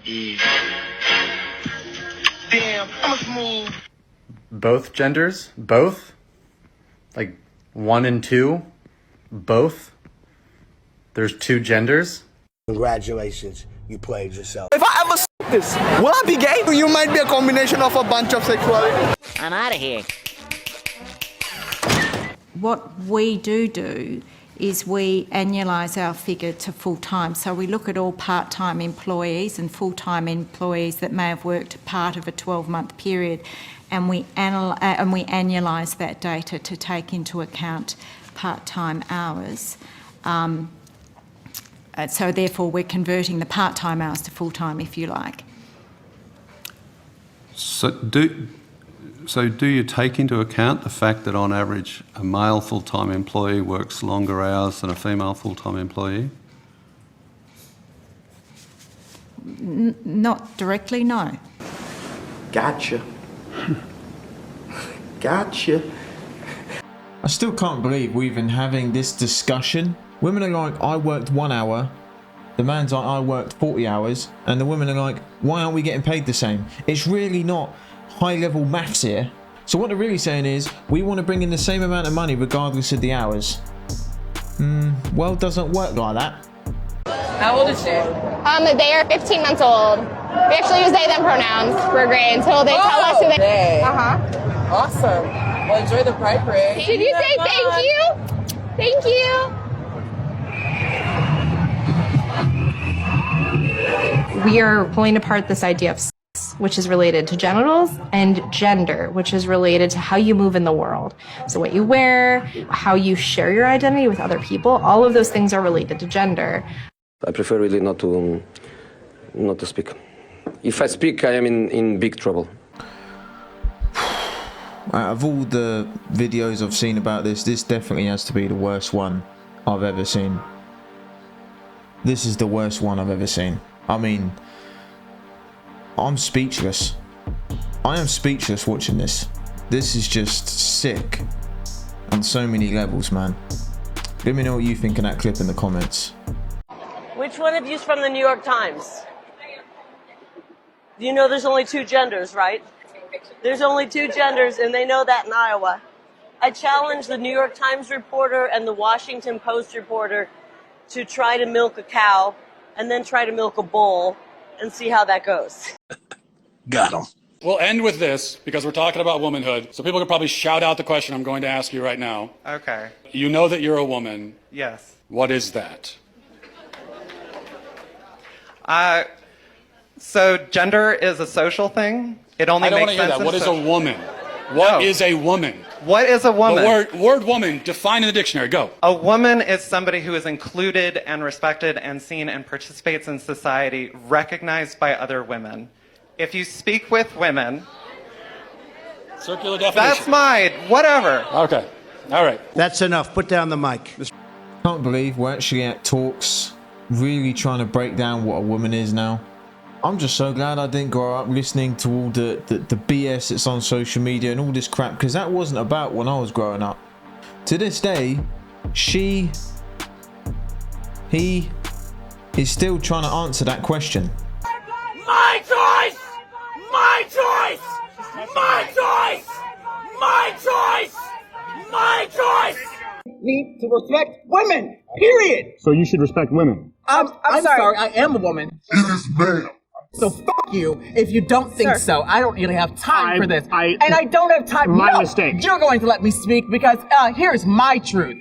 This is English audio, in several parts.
Yeah. Damn, I'm a smooth. Both genders? Both? Like 1 and 2? Both? There's 2 genders? Congratulations, you played yourself. If I ever this, will I be gay? You might be a combination of a bunch of sexuality. I'm out of here. What we do is we annualise our figure to full-time. So we look at all part-time employees and full-time employees that may have worked part of a 12-month period, and we annualise that data to take into account part-time hours. So therefore we're converting the part-time hours to full-time, if you like. So do you take into account the fact that on average a male full-time employee works longer hours than a female full-time employee? Not directly, no. Gotcha. Gotcha. I still can't believe we're even having this discussion. Women are like, I worked 1 hour. The man's like, I worked 40 hours. And the women are like, why aren't we getting paid the same? It's really not high-level maths here. So what they're really saying is, we want to bring in the same amount of money regardless of the hours. Well, it doesn't work like that. How old is she? They are 15 months old. We actually use they, them pronouns. We're great until they tell us who they... Awesome. Well, enjoy the Pride Parade. Did you say thank you? Thank you. We are pulling apart this idea of sex, which is related to genitals, and gender, which is related to how you move in the world. So what you wear, how you share your identity with other people, all of those things are related to gender. I prefer really not to speak. If I speak, I am in big trouble. Out of all the videos I've seen about this, this definitely has to be the worst one I've ever seen. This is the worst one I've ever seen. I mean, I'm speechless. I am speechless watching this. This is just sick on so many levels, man. Let me know what you think of that clip in the comments. Which one of you's from the New York Times? You know there's only 2 genders, right? There's only 2 genders, and they know that in Iowa. I challenge the New York Times reporter and the Washington Post reporter to try to milk a cow and then try to milk a bull and see how that goes. Got him. We'll end with this because we're talking about womanhood. So people can probably shout out the question I'm going to ask you right now. Okay. You know that you're a woman. Yes. What is that? So gender is a social thing. It only makes sense. I don't want to hear that. What is a woman? What is a woman? What is a woman? The word woman, define in the dictionary. Go. A woman is somebody who is included and respected and seen and participates in society, recognized by other women. If you speak with women... Circular definition. That's mine. Whatever. Okay. All right. That's enough. Put down the mic. Can't believe we're actually at talks really trying to break down what a woman is now. I'm just so glad I didn't grow up listening to all the BS that's on social media and all this crap, because that wasn't about when I was growing up. To this day, he is still trying to answer that question. My choice! My choice! My choice! My choice! My choice! Need to respect women, period. So you should respect women. I'm sorry, I am a woman. It is ma'am. So fuck you if you don't think so. I don't really have time for this. And I don't have time. My mistake. You're going to let me speak because here's my truth.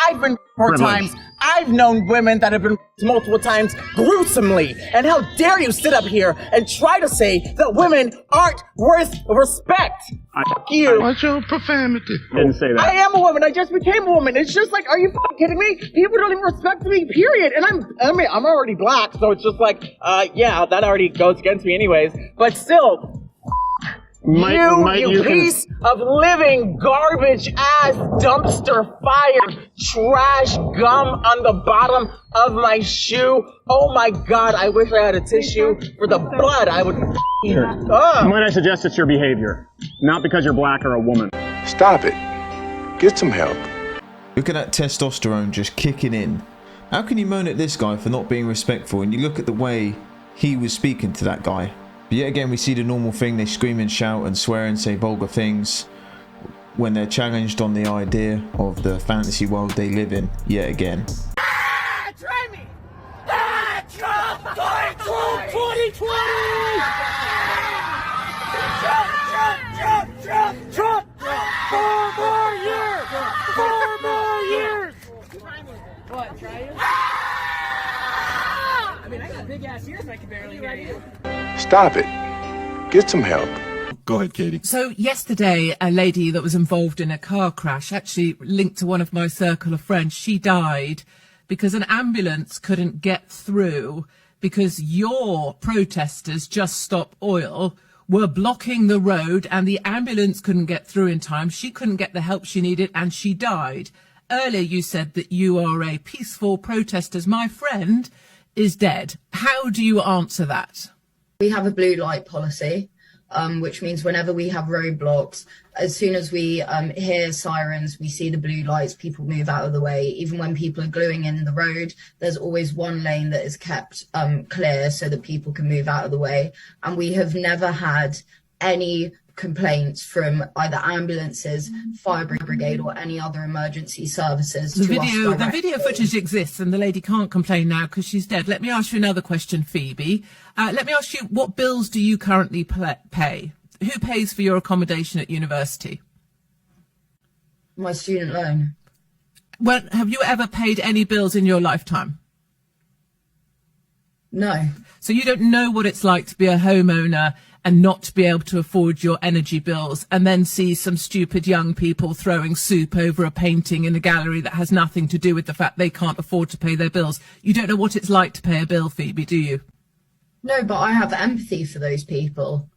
I've been 4 times. I've known women that have been multiple times gruesomely. And how dare you sit up here and try to say that women aren't worth respect? Fuck you. What's your profanity? Didn't say that. I am a woman. I just became a woman. It's just like, are you fucking kidding me? People don't even respect me, period. And I'm already black, so it's just like, yeah, that already goes against me anyways. But still, you piece of living garbage ass dumpster fire trash gum on the bottom of my shoe. Oh my god, I wish I had a tissue for the blood. I would Might I suggest it's your behavior, not because you're black or a woman. Stop it. Get some help. Look at that testosterone just kicking in. How can you moan at this guy for not being respectful, and you look at the way he was speaking to that guy. But yet again, we see the normal thing. They scream and shout and swear and say vulgar things when they're challenged on the idea of the fantasy world they live in, yet again. Ah, try me! Ah, Trump! Trump 2020! Trump! 4 more years! 4 more years! What, try you? Ah! I mean, I got big ass ears and I can barely hear you. Stop it. Get some help. Go ahead, Katie. So yesterday, a lady that was involved in a car crash, actually linked to one of my circle of friends, she died because an ambulance couldn't get through because your protesters, Just Stop Oil, were blocking the road and the ambulance couldn't get through in time. She couldn't get the help she needed and she died. Earlier you said that you are a peaceful protester. My friend is dead. How do you answer that? We have a blue light policy, which means whenever we have roadblocks, as soon as we hear sirens, we see the blue lights, people move out of the way. Even when people are gluing in the road, there's always one lane that is kept clear so that people can move out of the way. And we have never had any complaints from either ambulances, fire brigade or any other emergency services. The video footage exists and the lady can't complain now because she's dead. Let me ask you another question, Phoebe. Let me ask you, what bills do you currently pay? Who pays for your accommodation at university? My student loan. Well, have you ever paid any bills in your lifetime? No. So you don't know what it's like to be a homeowner and not to be able to afford your energy bills and then see some stupid young people throwing soup over a painting in a gallery that has nothing to do with the fact they can't afford to pay their bills. You don't know what it's like to pay a bill, Phoebe, do you? No, but I have empathy for those people.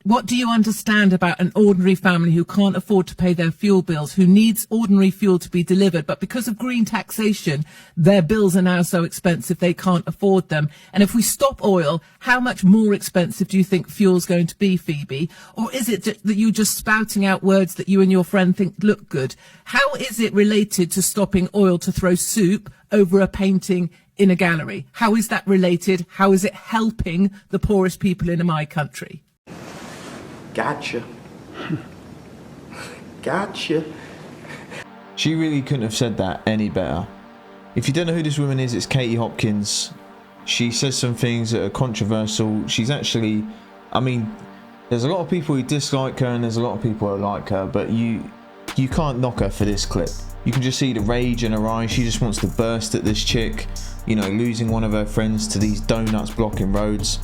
What do you understand about an ordinary family who can't afford to pay their fuel bills, who needs ordinary fuel to be delivered, but because of green taxation, their bills are now so expensive they can't afford them? And if we stop oil, how much more expensive do you think fuel's going to be, Phoebe? Or is it that you're just spouting out words that you and your friend think look good? How is it related to stopping oil to throw soup over a painting in a gallery? How is that related? How is it helping the poorest people in my country? Gotcha. Gotcha. She really couldn't have said that any better. If you don't know who this woman is, it's Katie Hopkins. She says some things that are controversial. She's actually, I mean, there's a lot of people who dislike her and there's a lot of people who like her, but you can't knock her for this clip. You can just see the rage in her eyes. She just wants to burst at this chick, you know, losing one of her friends to these donuts blocking roads.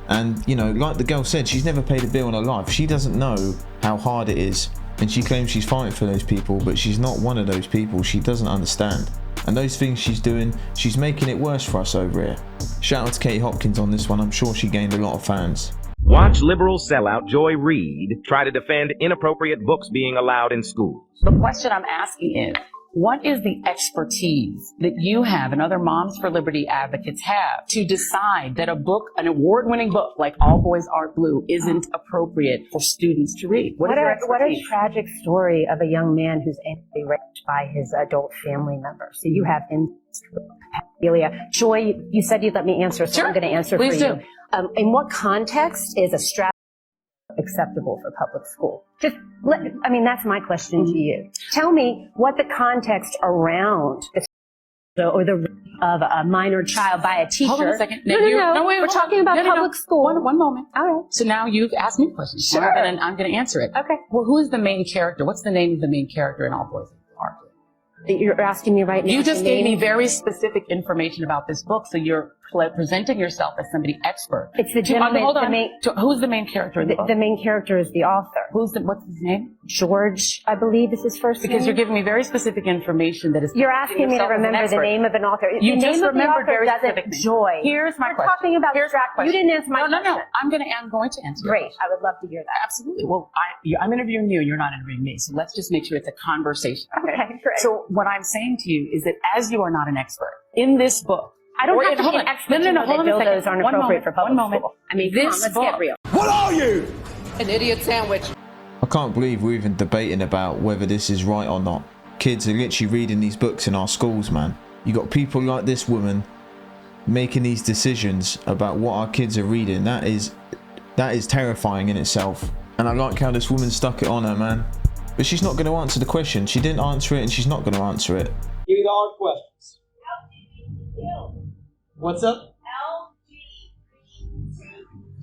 And, you know, like the girl said, she's never paid a bill in her life. She doesn't know how hard it is. And she claims she's fighting for those people, but she's not one of those people. She doesn't understand. And those things she's doing, she's making it worse for us over here. Shout out to Katie Hopkins on this one. I'm sure she gained a lot of fans. Watch liberal sellout Joy Reid try to defend inappropriate books being allowed in schools. The question I'm asking is, what is the expertise that you have and other Moms for Liberty advocates have to decide that a book, an award-winning book like All Boys Are Blue, isn't appropriate for students to read? What a tragic story of a young man who's raped by his adult family member. So you have pedophilia. Joy, you said you'd let me answer, so I'm going to answer Please for do. you. In what context is a strap acceptable for public school? I mean, that's my question to you. Tell me what the context around or the of a minor child by a teacher. Hold on a second. No, wait, we're talking about public school. One moment. All right. So now you've asked me a question. Sure. And I'm going to answer it. Okay. Well, who is the main character? What's the name of the main character in All Boys Are Blue? You're asking me right now. You just gave me very specific information about this book, so you're presenting yourself as somebody expert. It's the gentleman. Hold on. Who's the main character in the book? The main character is the author. What's his name? George, I believe is his first name. Because you're giving me very specific information that is. You're asking me to remember the name of an author. You just remembered very specific. Joy. Here's my question. We're talking about. Here's my question. You didn't answer my question. No. I'm going to answer. Great. I would love to hear that. Absolutely. Well, I'm interviewing you. You're not interviewing me. So let's just make sure it's a conversation. Okay, great. So what I'm saying to you is that as you are not an expert in this book. I don't have to be an expert. No. Hold on a second. Dildos aren't appropriate for public school. I mean, this let's book. get real. What are you? An idiot sandwich. I can't believe we're even debating about whether this is right or not. Kids are literally reading these books in our schools, man. You got people like this woman making these decisions about what our kids are reading, that is terrifying in itself. And I like how this woman stuck it on her, man. But she's not going to answer the question. She didn't answer it, and she's not going to answer it. Give me the hard questions. What's up?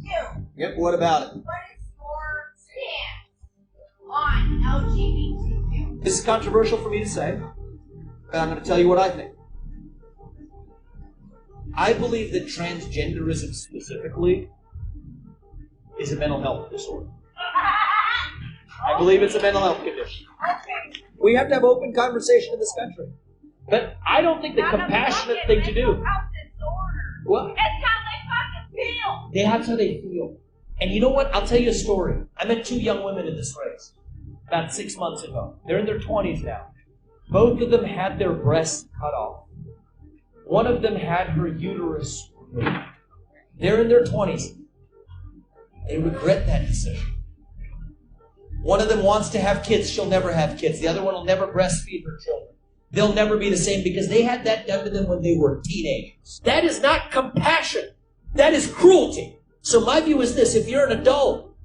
LGBTQ. Yep, what about it? What is your stance on LGBTQ? This is controversial for me to say, but I'm going to tell you what I think. I believe that transgenderism specifically is a mental health disorder. I believe it's a mental health condition. We have to have open conversation in this country. But I don't think the compassionate thing to do. Well, it's how they fucking feel. That's how they feel. And you know what? I'll tell you a story. I met 2 young women in this race about 6 months ago. They're in their 20s now. Both of them had their breasts cut off. One of them had her uterus removed. They're in their 20s. They regret that decision. One of them wants to have kids. She'll never have kids. The other one will never breastfeed her children. They'll never be the same because they had that done to them when they were teenagers. That is not compassion. That is cruelty. So my view is this. If you're an adult,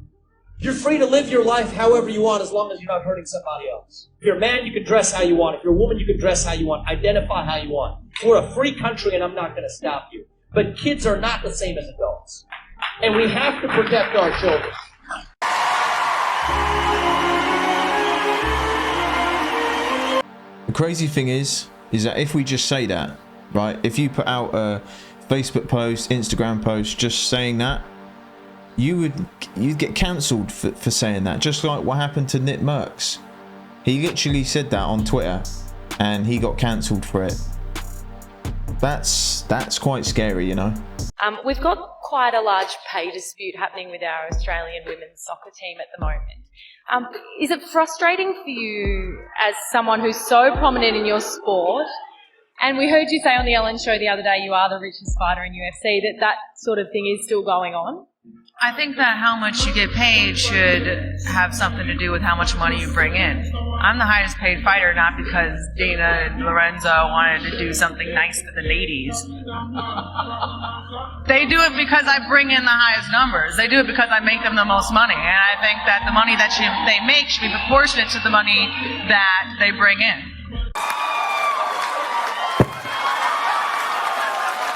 you're free to live your life however you want as long as you're not hurting somebody else. If you're a man, you can dress how you want. If you're a woman, you can dress how you want. Identify how you want. We're a free country and I'm not going to stop you. But kids are not the same as adults. And we have to protect our children. The crazy thing is that if we just say that, right, if you put out a Facebook post, Instagram post just saying that, you'd get cancelled for saying that, just like what happened to Nick Merckx. He literally said that on Twitter and he got cancelled for it. That's quite scary, you know. We've got quite a large pay dispute happening with our Australian women's soccer team at the moment. Is it frustrating for you as someone who's so prominent in your sport? And we heard you say on the Ellen show the other day you are the richest fighter in UFC, that sort of thing is still going on? I think that how much you get paid should have something to do with how much money you bring in. I'm the highest paid fighter not because Dana and Lorenzo wanted to do something nice to the ladies. They do it because I bring in the highest numbers. They do it because I make them the most money. And I think that the money that they make should be proportionate to the money that they bring in.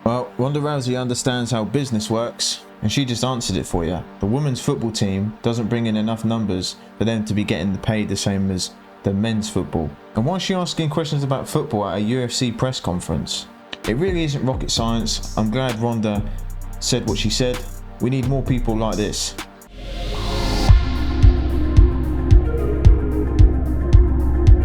Well, Ronda Rousey understands how business works, and she just answered it for you. The women's football team doesn't bring in enough numbers for them to be getting paid the same as the men's football. And why is she asking questions about football at a UFC press conference? It really isn't rocket science. I'm glad Ronda said what she said. We need more people like this.